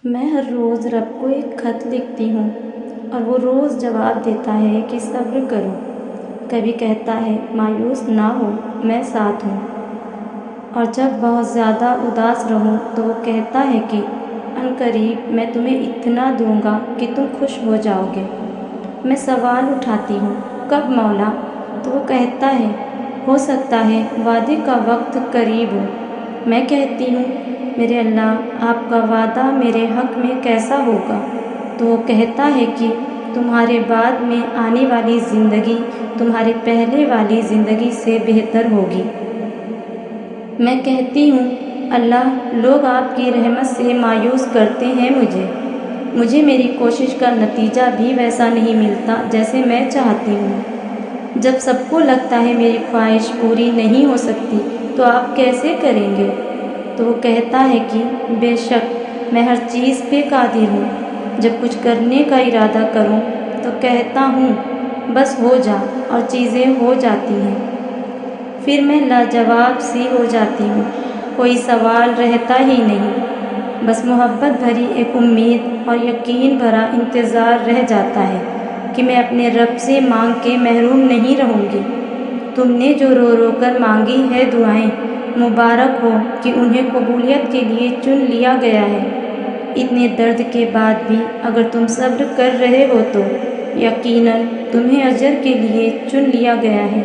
میں ہر روز رب کو ایک خط لکھتی ہوں اور وہ روز جواب دیتا ہے کہ صبر کرو۔ کبھی کہتا ہے مایوس نہ ہو، میں ساتھ ہوں، اور جب بہت زیادہ اداس رہوں تو وہ کہتا ہے کہ عنقریب میں تمہیں اتنا دوں گا کہ تم خوش ہو جاؤ گے۔ میں سوال اٹھاتی ہوں کب مولا؟ تو وہ کہتا ہے ہو سکتا ہے وعدے کا وقت قریب ہو۔ میں کہتی ہوں میرے اللہ، آپ کا وعدہ میرے حق میں کیسا ہوگا؟ تو وہ کہتا ہے کہ تمہارے بعد میں آنے والی زندگی تمہارے پہلے والی زندگی سے بہتر ہوگی۔ میں کہتی ہوں اللہ، لوگ آپ کی رحمت سے مایوس کرتے ہیں مجھے میری کوشش کا نتیجہ بھی ویسا نہیں ملتا جیسے میں چاہتی ہوں۔ جب سب کو لگتا ہے میری خواہش پوری نہیں ہو سکتی تو آپ کیسے کریں گے؟ تو وہ کہتا ہے کہ بے شک میں ہر چیز پہ قادر ہوں۔ جب کچھ کرنے کا ارادہ کروں تو کہتا ہوں بس ہو جا، اور چیزیں ہو جاتی ہیں۔ پھر میں لاجواب سی ہو جاتی ہوں، کوئی سوال رہتا ہی نہیں، بس محبت بھری ایک امید اور یقین بھرا انتظار رہ جاتا ہے کہ میں اپنے رب سے مانگ کے محروم نہیں رہوں گی۔ تم نے جو رو رو کر مانگی ہے دعائیں، مبارک ہو کہ انہیں قبولیت کے لیے چن لیا گیا ہے۔ اتنے درد کے بعد بھی اگر تم صبر کر رہے ہو تو یقیناً تمہیں اجر کے لیے چن لیا گیا ہے۔